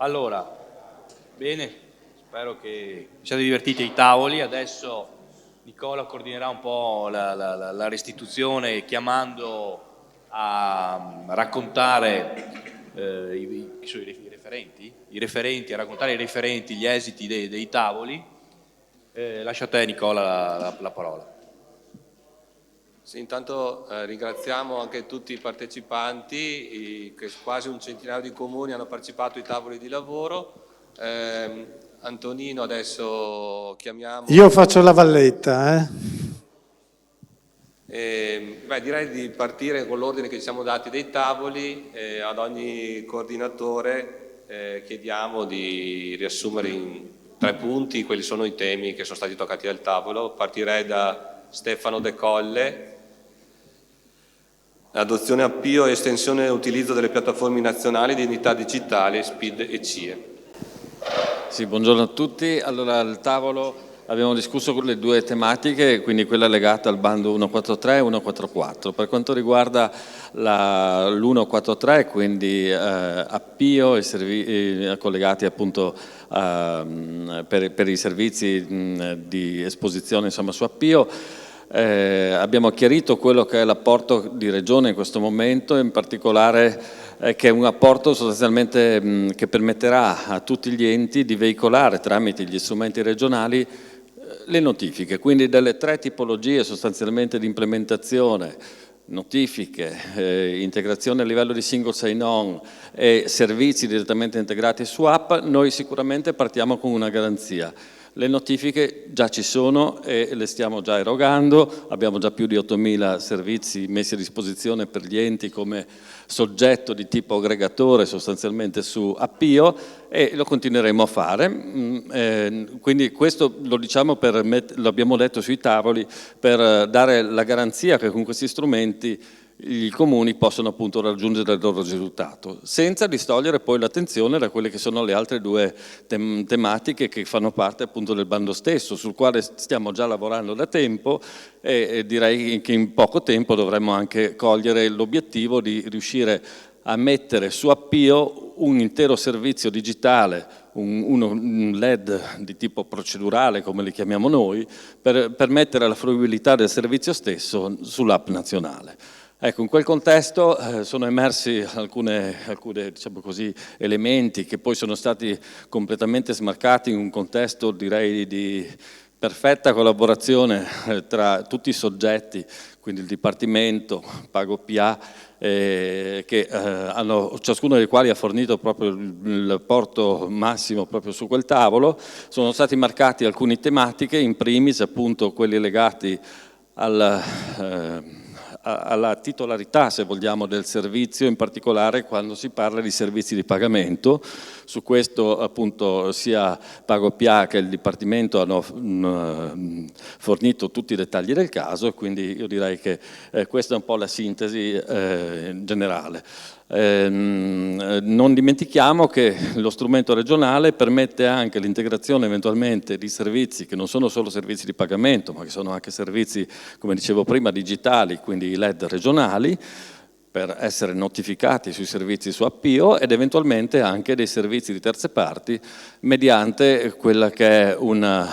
Allora, bene, spero che vi siate divertiti ai tavoli. Adesso Nicola coordinerà un po' la restituzione chiamando a raccontare i referenti, a raccontare ai referenti gli esiti dei tavoli. Lascio a te Nicola la parola. Sì, intanto ringraziamo anche tutti i partecipanti, che quasi un centinaio di comuni hanno partecipato ai tavoli di lavoro. Antonino, adesso chiamiamo... Io faccio la valletta, direi di partire con l'ordine che ci siamo dati dei tavoli. Ad ogni coordinatore chiediamo di riassumere in 3 punti quali sono i temi che sono stati toccati dal tavolo. Partirei da Stefano De Colle. Adozione a PIO e estensione e utilizzo delle piattaforme nazionali di identità digitale, SPID e CIE. Sì, buongiorno a tutti. Allora, al tavolo abbiamo discusso le 2 tematiche, quindi quella legata al bando 143 e 144. Per quanto riguarda l'143, quindi appio e collegati appunto per i servizi di esposizione, insomma, su appio, abbiamo chiarito quello che è l'apporto di Regione in questo momento, in particolare che è un apporto sostanzialmente che permetterà a tutti gli enti di veicolare tramite gli strumenti regionali le notifiche, quindi delle 3 tipologie sostanzialmente di implementazione: notifiche, integrazione a livello di single sign-on e servizi direttamente integrati su app. Noi sicuramente partiamo con una garanzia. Le notifiche già ci sono e le stiamo già erogando, abbiamo già più di 8.000 servizi messi a disposizione per gli enti come soggetto di tipo aggregatore sostanzialmente su Appio, e lo continueremo a fare. Quindi questo lo diciamo lo abbiamo detto sui tavoli per dare la garanzia che con questi strumenti i comuni possono appunto raggiungere il loro risultato, senza distogliere poi l'attenzione da quelle che sono le altre 2 tematiche che fanno parte appunto del bando stesso, sul quale stiamo già lavorando da tempo, e direi che in poco tempo dovremmo anche cogliere l'obiettivo di riuscire a mettere su Appio un intero servizio digitale, un LED di tipo procedurale, come li chiamiamo noi, per permettere la fruibilità del servizio stesso sull'app nazionale. Ecco, in quel contesto sono emersi alcune diciamo così, elementi che poi sono stati completamente smarcati in un contesto, direi, di perfetta collaborazione tra tutti i soggetti, quindi il Dipartimento, PagoPA, che hanno, ciascuno dei quali ha fornito proprio l'apporto massimo proprio su quel tavolo. Sono stati marcati alcune tematiche, in primis appunto quelli legati alla titolarità, se vogliamo, del servizio, in particolare quando si parla di servizi di pagamento. Su questo appunto sia PagoPA che il Dipartimento hanno fornito tutti i dettagli del caso, e quindi io direi che questa è un po' la sintesi generale. Non dimentichiamo che lo strumento regionale permette anche l'integrazione eventualmente di servizi che non sono solo servizi di pagamento, ma che sono anche servizi, come dicevo prima, digitali, quindi i LED regionali, per essere notificati sui servizi su Appio, ed eventualmente anche dei servizi di terze parti mediante quella che è una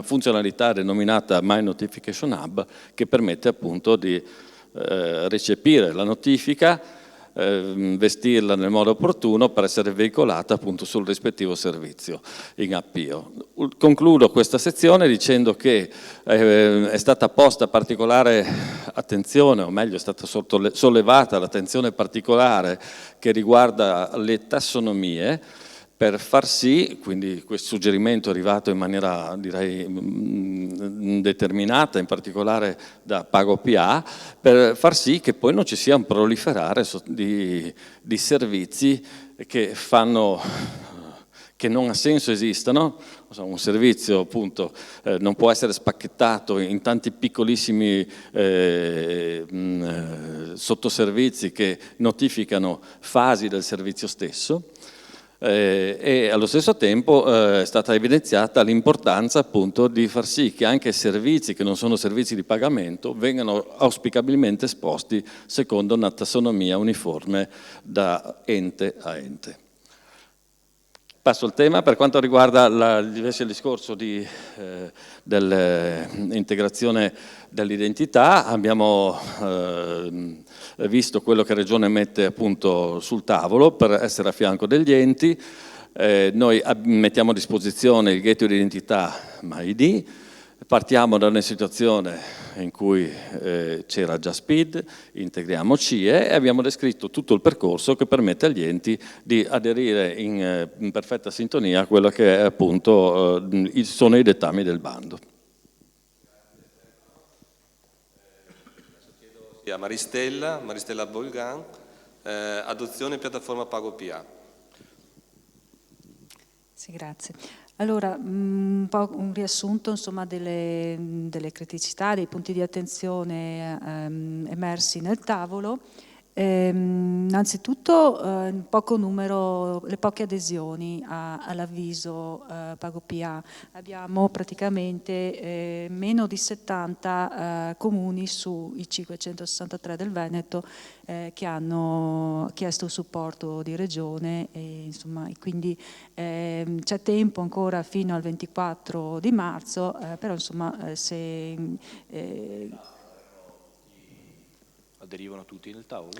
funzionalità denominata My Notification Hub, che permette appunto di recepire la notifica, vestirla nel modo opportuno per essere veicolata appunto sul rispettivo servizio in Appio. Concludo questa sezione dicendo che è stata posta particolare attenzione, o meglio è stata sollevata l'attenzione particolare che riguarda le tassonomie, per far sì, quindi questo suggerimento è arrivato in maniera direi determinata, in particolare da PagoPA, per far sì che poi non ci sia un proliferare di servizi che non ha senso esistano. Un servizio appunto non può essere spacchettato in tanti piccolissimi sottoservizi che notificano fasi del servizio stesso. E allo stesso tempo è stata evidenziata l'importanza appunto di far sì che anche servizi che non sono servizi di pagamento vengano auspicabilmente esposti secondo una tassonomia uniforme da ente a ente. Passo il tema. Per quanto riguarda invece il discorso dell'integrazione dell'identità, abbiamo visto quello che Regione mette appunto sul tavolo per essere a fianco degli enti. Noi mettiamo a disposizione il gateway di identità MyID. Partiamo da una situazione in cui c'era già SPID, integriamo CIE e abbiamo descritto tutto il percorso che permette agli enti di aderire in perfetta sintonia a quello che è appunto sono i dettami del bando. A Maristella Bolgan, adozione piattaforma PagoPA. Sì, grazie. Allora, un po' un riassunto insomma, delle criticità, dei punti di attenzione emersi nel tavolo. Innanzitutto il poco numero, le poche adesioni all'avviso PagoPA. Abbiamo praticamente meno di 70 comuni sui 563 del Veneto che hanno chiesto il supporto di regione e quindi c'è tempo ancora fino al 24 di marzo, però insomma se aderivano tutti nel tavolo?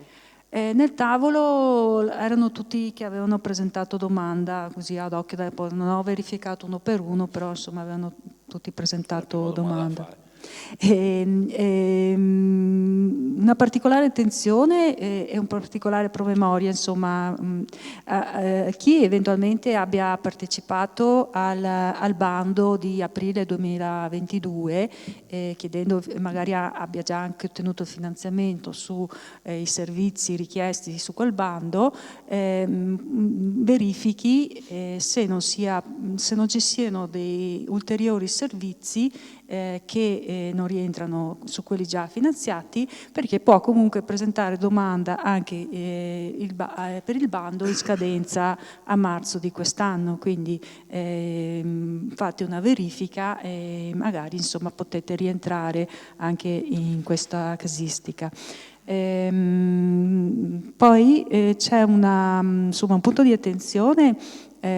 Nel tavolo erano tutti che avevano presentato domanda così ad occhio, non ho verificato uno per uno, però insomma avevano tutti presentato domanda. Una particolare attenzione e un particolare promemoria insomma a chi eventualmente abbia partecipato al bando di aprile 2022 chiedendo magari abbia già anche ottenuto il finanziamento sui servizi richiesti su quel bando, verifichi se non ci siano dei ulteriori servizi che non rientrano su quelli già finanziati, perché può comunque presentare domanda anche per il bando in scadenza a marzo di quest'anno, quindi fate una verifica e magari insomma potete rientrare anche in questa casistica. Poi c'è un punto di attenzione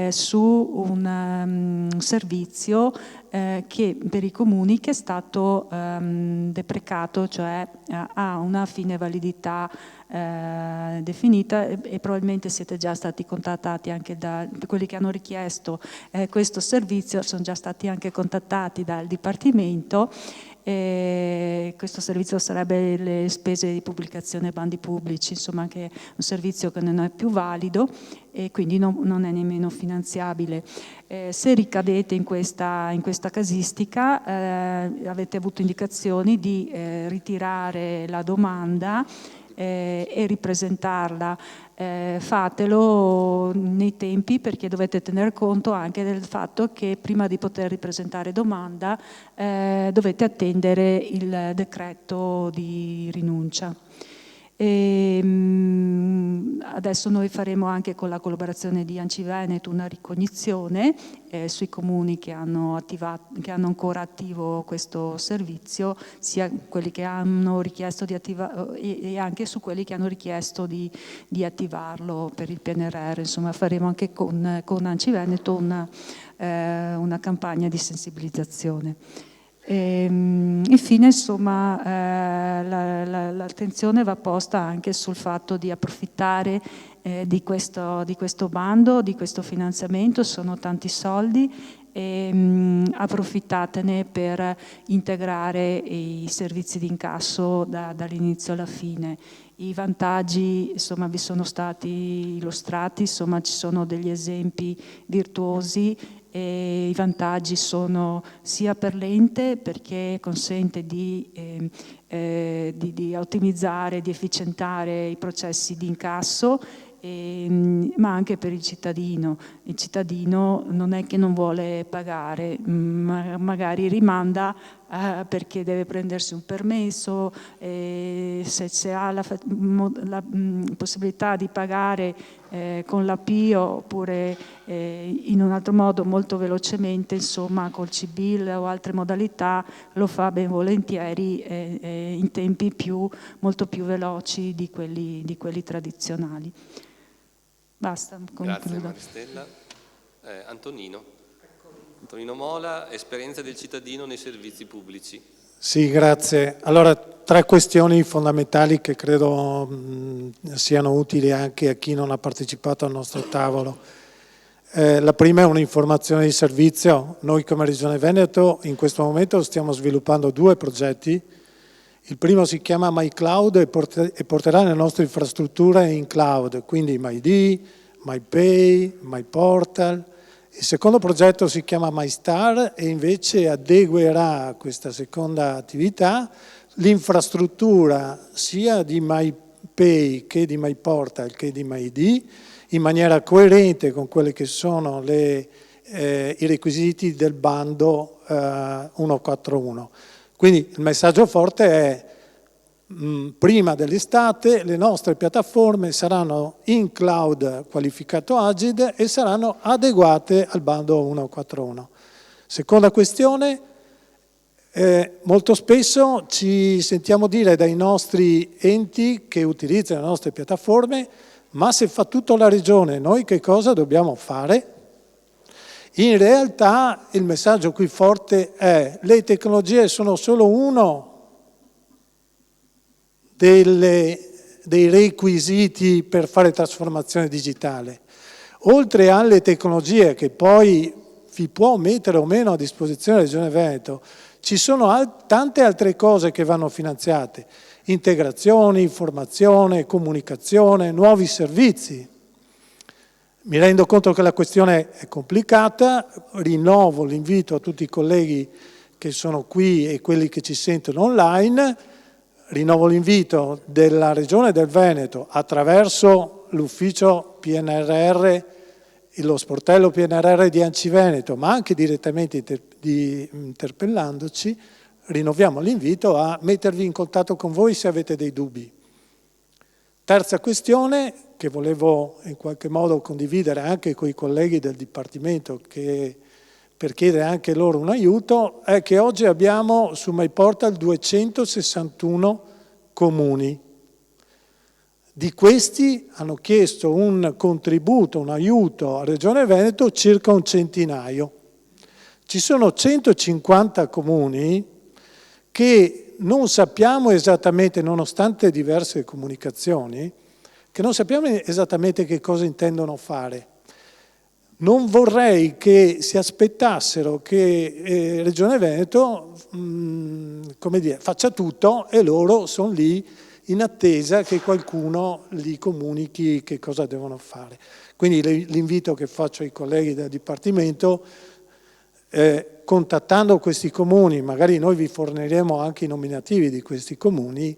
su un servizio che per i comuni che è stato deprecato, cioè ha una fine validità definita e probabilmente siete già stati contattati anche da quelli che hanno richiesto questo servizio, sono già stati anche contattati dal Dipartimento. Questo servizio sarebbe le spese di pubblicazione bandi pubblici, insomma anche un servizio che non è più valido e quindi non è nemmeno finanziabile. Se ricadete in questa casistica avete avuto indicazioni di ritirare la domanda e ripresentarla. Fatelo nei tempi perché dovete tener conto anche del fatto che prima di poter ripresentare domanda dovete attendere il decreto di rinuncia. Adesso noi faremo anche con la collaborazione di ANCI Veneto una ricognizione sui comuni che hanno ancora attivo questo servizio, sia quelli che hanno richiesto di attivarlo e anche su quelli che hanno richiesto di attivarlo per il PNRR. Insomma faremo anche con ANCI Veneto una campagna di sensibilizzazione. Infine insomma l'attenzione va posta anche sul fatto di approfittare di questo bando, di questo finanziamento, sono tanti soldi e approfittatene per integrare i servizi di incasso dall'inizio alla fine. I vantaggi insomma vi sono stati illustrati, insomma ci sono degli esempi virtuosi. E i vantaggi sono sia per l'ente perché consente di ottimizzare, di efficientare i processi di incasso, ma anche per il cittadino. Il cittadino non è che non vuole pagare, magari rimanda perché deve prendersi un permesso, se ha la possibilità di pagare con l'APIO oppure in un altro modo molto velocemente, insomma col CIBIL o altre modalità, lo fa ben volentieri in tempi molto più veloci di quelli tradizionali. Basta, concludo. Grazie Maristella. Antonino Mola, esperienza del cittadino nei servizi pubblici. Sì, grazie. Allora, 3 questioni fondamentali che credo siano utili anche a chi non ha partecipato al nostro tavolo. La prima è un'informazione di servizio. Noi come Regione Veneto in questo momento stiamo sviluppando 2 progetti. Il primo si chiama MyCloud e porterà le nostre infrastrutture in cloud, quindi MyD, MyPay, MyPortal. Il secondo progetto si chiama MyStar e invece adeguerà a questa seconda attività l'infrastruttura sia di MyPay che di MyPortal che di MyD in maniera coerente con quelli che sono i requisiti del bando 141. Quindi il messaggio forte è prima dell'estate le nostre piattaforme saranno in cloud qualificato Agid e saranno adeguate al bando 141. Seconda questione, molto spesso ci sentiamo dire dai nostri enti che utilizzano le nostre piattaforme: ma se fa tutto la Regione, noi che cosa dobbiamo fare? In realtà il messaggio qui forte è: le tecnologie sono solo uno dei requisiti per fare trasformazione digitale. Oltre alle tecnologie che poi vi può mettere o meno a disposizione la Regione Veneto, ci sono tante altre cose che vanno finanziate: integrazione, informazione, comunicazione, nuovi servizi. Mi rendo conto che la questione è complicata, rinnovo l'invito a tutti i colleghi che sono qui e quelli che ci sentono online, rinnovo l'invito della Regione del Veneto attraverso l'ufficio PNRR e lo sportello PNRR di ANCI Veneto, ma anche direttamente interpellandoci, rinnoviamo l'invito a mettervi in contatto con voi se avete dei dubbi. Terza questione che volevo in qualche modo condividere anche con i colleghi del Dipartimento per chiedere anche loro un aiuto è che oggi abbiamo su MyPortal 261 comuni. Di questi hanno chiesto un contributo, un aiuto a Regione Veneto circa un centinaio. Ci sono 150 comuni che non sappiamo esattamente, nonostante diverse comunicazioni, che non sappiamo esattamente che cosa intendono fare. Non vorrei che si aspettassero che Regione Veneto come dire, faccia tutto e loro sono lì in attesa che qualcuno gli comunichi che cosa devono fare. Quindi l'invito che faccio ai colleghi del Dipartimento, contattando questi comuni, magari noi vi forniremo anche i nominativi di questi comuni,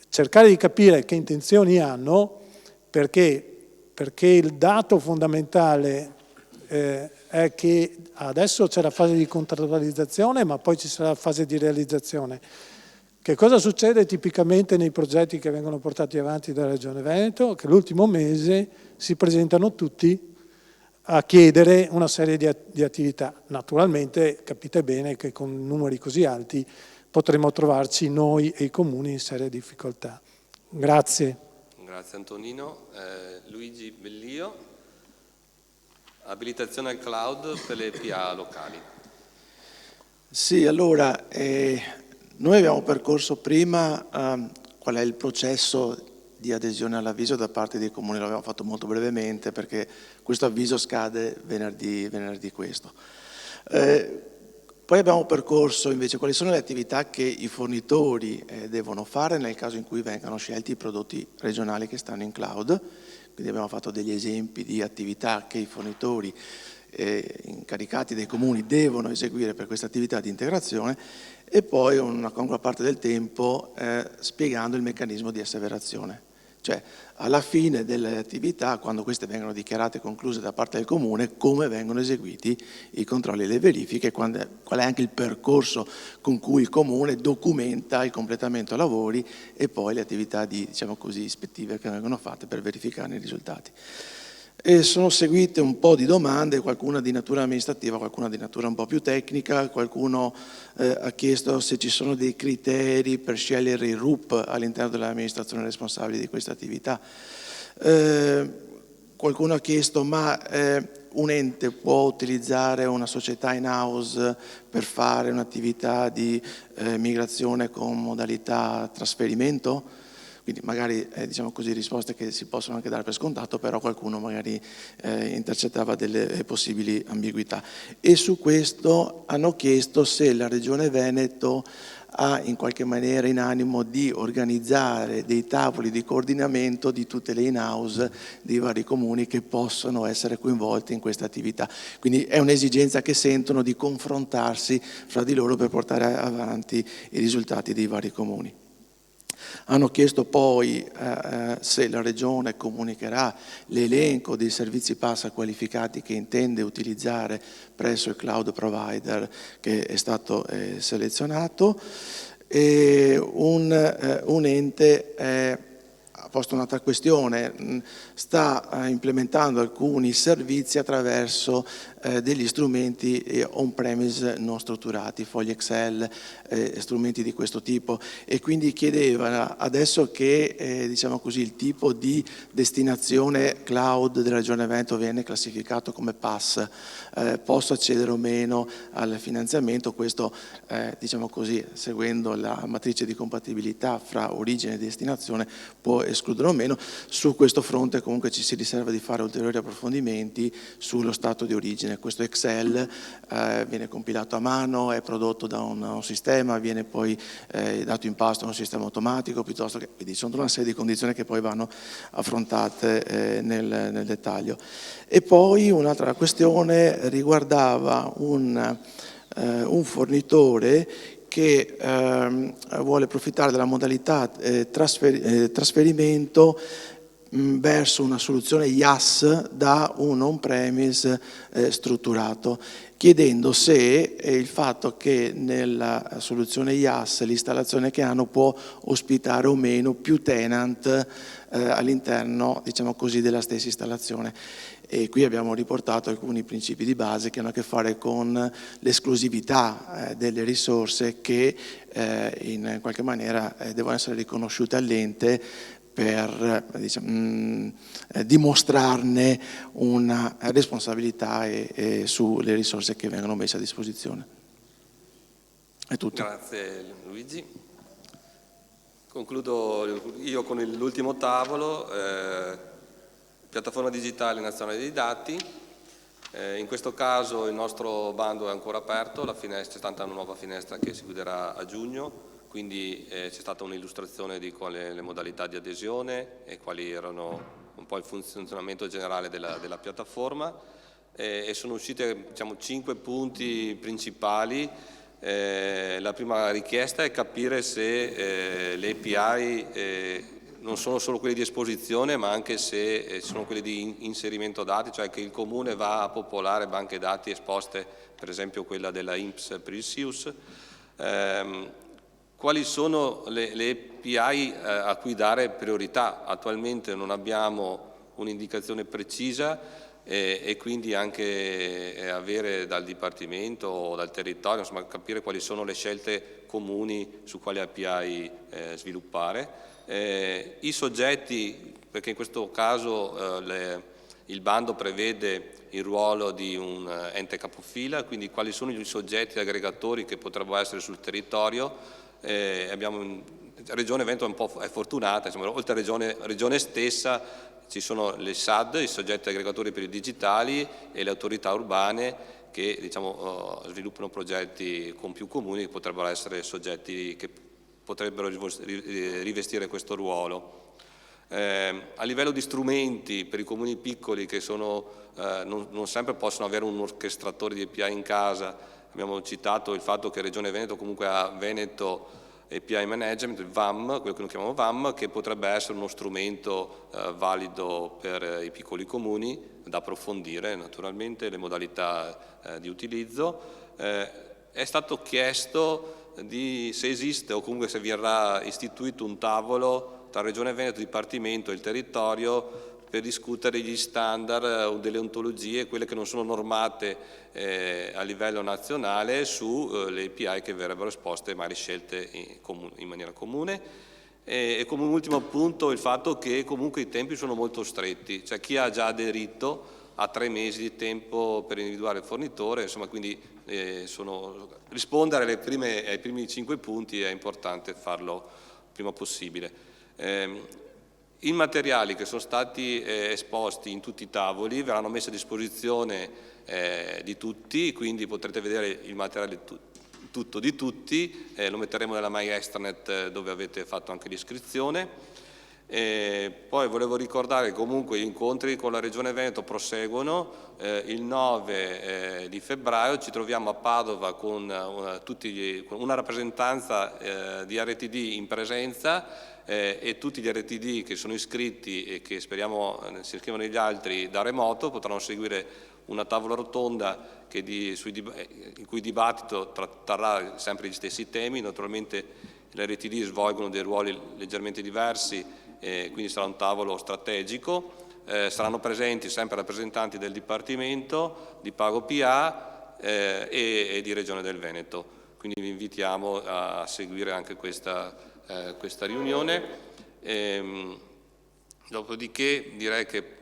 cercare di capire che intenzioni hanno, perché il dato fondamentale è che adesso c'è la fase di contrattualizzazione, ma poi ci sarà la fase di realizzazione. Che cosa succede tipicamente nei progetti che vengono portati avanti dalla Regione Veneto? Che l'ultimo mese si presentano tutti a chiedere una serie di attività. Naturalmente capite bene che con numeri così alti potremo trovarci noi e i comuni in seria difficoltà. Grazie. Grazie Antonino. Luigi Bellio, abilitazione al cloud per le PA locali. Sì, allora, noi abbiamo percorso prima qual è il processo di adesione all'avviso da parte dei comuni, l'abbiamo fatto molto brevemente perché questo avviso scade venerdì questo. Poi abbiamo percorso invece quali sono le attività che i fornitori devono fare nel caso in cui vengano scelti i prodotti regionali che stanno in cloud. Quindi abbiamo fatto degli esempi di attività che i fornitori incaricati dai comuni devono eseguire per questa attività di integrazione e poi una congrua parte del tempo spiegando il meccanismo di asseverazione. Cioè alla fine delle attività, quando queste vengono dichiarate concluse da parte del comune, come vengono eseguiti i controlli e le verifiche, qual è anche il percorso con cui il comune documenta il completamento lavori e poi le attività diciamo così, ispettive che vengono fatte per verificare i risultati. E sono seguite un po' di domande, qualcuna di natura amministrativa, qualcuna di natura un po' più tecnica, qualcuno ha chiesto se ci sono dei criteri per scegliere i RUP all'interno dell'amministrazione responsabile di questa attività. Qualcuno ha chiesto ma un ente può utilizzare una società in house per fare un'attività di migrazione con modalità trasferimento? Quindi magari diciamo così, risposte che si possono anche dare per scontato, però qualcuno magari intercettava delle possibili ambiguità. E su questo hanno chiesto se la Regione Veneto ha in qualche maniera in animo di organizzare dei tavoli di coordinamento di tutte le in-house dei vari comuni che possono essere coinvolti in questa attività. Quindi è un'esigenza che sentono di confrontarsi fra di loro per portare avanti i risultati dei vari comuni. Hanno chiesto poi se la Regione comunicherà l'elenco dei servizi PASA qualificati che intende utilizzare presso il cloud provider che è stato selezionato. E un ente ha posto un'altra questione, sta implementando alcuni servizi attraverso degli strumenti on-premise non strutturati, fogli Excel, strumenti di questo tipo, e quindi chiedeva adesso che diciamo così, il tipo di destinazione cloud della Regione Veneto viene classificato come PAS, posso accedere o meno al finanziamento, questo diciamo così, seguendo la matrice di compatibilità fra origine e destinazione può escludere o meno. Su questo fronte comunque ci si riserva di fare ulteriori approfondimenti sullo stato di origine. Questo Excel viene compilato a mano, è prodotto da un sistema, viene poi dato in pasto a un sistema automatico, piuttosto che, quindi sono una serie di condizioni che poi vanno affrontate nel dettaglio. E poi un'altra questione riguardava un fornitore che vuole approfittare della modalità trasferimento verso una soluzione IaaS da un on-premise strutturato, chiedendo se il fatto che nella soluzione IaaS l'installazione che hanno può ospitare o meno più tenant all'interno, diciamo così, della stessa installazione. E qui abbiamo riportato alcuni principi di base che hanno a che fare con l'esclusività delle risorse che in qualche maniera devono essere riconosciute all'ente per diciamo, dimostrarne una responsabilità sulle risorse che vengono messe a disposizione. È tutto. Grazie Luigi. Concludo io con l'ultimo tavolo, piattaforma digitale nazionale dei dati. In questo caso il nostro bando è ancora aperto, c'è stata una nuova finestra che si chiuderà a giugno. Quindi c'è stata un'illustrazione di quali le modalità di adesione e quali erano un po' il funzionamento generale della piattaforma e sono uscite diciamo 5 punti principali. La prima richiesta è capire se le API non sono solo quelle di esposizione ma anche se sono quelle di inserimento dati, cioè che il comune va a popolare banche dati esposte, per esempio quella della INPS per il SIUS. Quali sono le API a cui dare priorità? Attualmente non abbiamo un'indicazione precisa e quindi anche avere dal Dipartimento o dal territorio, insomma, capire quali sono le scelte comuni su quali API sviluppare. I soggetti, perché in questo caso il bando prevede il ruolo di un ente capofila, quindi quali sono i soggetti aggregatori che potrebbero essere sul territorio. Regione Veneto è fortunata, insomma, oltre a regione stessa ci sono le SAD, i soggetti aggregatori per i digitali e le autorità urbane che diciamo, sviluppano progetti con più comuni che potrebbero essere soggetti che potrebbero rivestire questo ruolo. A livello di strumenti per i comuni piccoli che non sempre possono avere un orchestratore di API in casa, abbiamo citato il fatto che Regione Veneto comunque ha Veneto API Management, il VAM, quello che noi chiamiamo VAM, che potrebbe essere uno strumento valido per i piccoli comuni, da approfondire naturalmente le modalità di utilizzo. È stato chiesto se esiste o comunque se verrà istituito un tavolo tra Regione Veneto, Dipartimento e il territorio per discutere gli standard o delle ontologie, quelle che non sono normate a livello nazionale sulle API che verrebbero esposte, magari scelte in maniera comune. E come ultimo punto il fatto che comunque i tempi sono molto stretti, cioè chi ha già aderito ha 3 mesi di tempo per individuare il fornitore, insomma, quindi rispondere ai primi 5 punti è importante farlo il prima possibile. I materiali che sono stati esposti in tutti i tavoli verranno messi a disposizione di tutti, quindi potrete vedere il materiale tutto di tutti, lo metteremo nella My Extranet dove avete fatto anche l'iscrizione. Poi volevo ricordare che comunque gli incontri con la Regione Veneto proseguono. Il 9 di febbraio ci troviamo a Padova con una rappresentanza di RTD in presenza e tutti gli RTD che sono iscritti e che speriamo si iscrivano gli altri da remoto potranno seguire una tavola rotonda in cui il dibattito tratterà sempre gli stessi temi. Naturalmente le RTD svolgono dei ruoli leggermente diversi, quindi sarà un tavolo strategico. Saranno presenti sempre rappresentanti del Dipartimento, di Pago PA e di Regione del Veneto. Quindi vi invitiamo a seguire anche questa riunione. Dopodiché direi che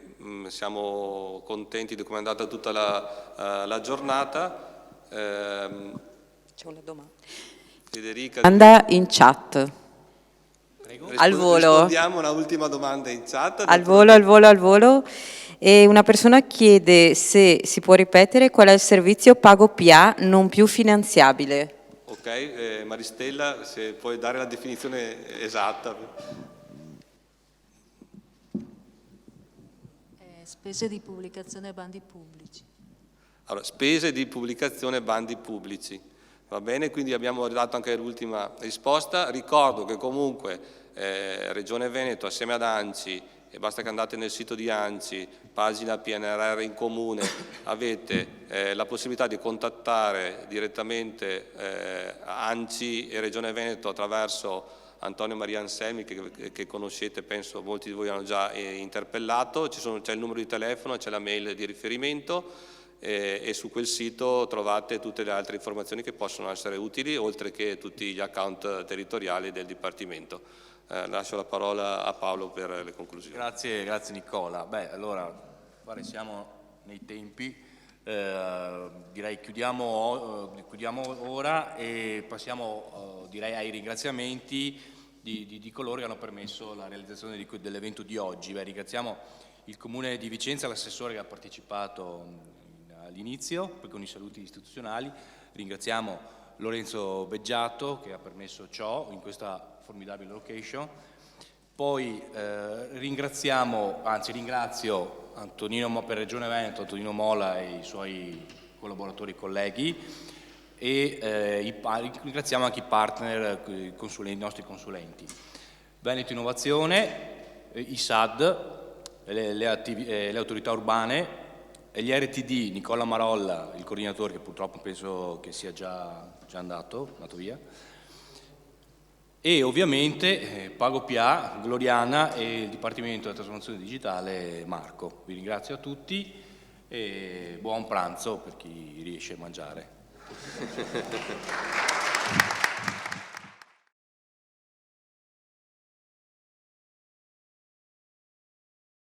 siamo contenti di come è andata tutta la giornata. C'è una domanda. Federica. Domanda in chat. Prego. Al volo. Rispondiamo una ultima domanda in chat. Al volo. E una persona chiede se si può ripetere qual è il servizio Pago PA non più finanziabile. Ok, Maristella, se puoi dare la definizione esatta. Spese di pubblicazione e bandi pubblici. Allora, spese di pubblicazione e bandi pubblici. Va bene, quindi abbiamo dato anche l'ultima risposta. Ricordo che comunque Regione Veneto assieme ad ANCI, e basta che andate nel sito di ANCI, pagina PNRR in comune, avete la possibilità di contattare direttamente ANCI e Regione Veneto attraverso Antonio Maria Anselmi, che conoscete, penso molti di voi hanno già interpellato. C'è il numero di telefono, c'è la mail di riferimento e su quel sito trovate tutte le altre informazioni che possono essere utili, oltre che tutti gli account territoriali del Dipartimento. Lascio la parola a Paolo per le conclusioni. Grazie Nicola. Beh, allora, siamo nei tempi, direi chiudiamo ora e passiamo direi ai ringraziamenti di coloro che hanno permesso la realizzazione dell'evento di oggi. Beh, ringraziamo il Comune di Vicenza, l'assessore che ha partecipato all'inizio, poi con i saluti istituzionali. Ringraziamo Lorenzo Beggiato che ha permesso ciò in questa formidabile location. Poi ringrazio Antonino per Regione Veneto, Antonino Mola e i suoi collaboratori e colleghi e ringraziamo anche i partner, i nostri consulenti. Veneto Innovazione, i SAD, le autorità urbane, e gli RTD, Nicola Marolla, il coordinatore che purtroppo penso che sia già andato via, e ovviamente Pago PA, Gloriana e il Dipartimento della Trasformazione Digitale Marco. Vi ringrazio a tutti e buon pranzo per chi riesce a mangiare.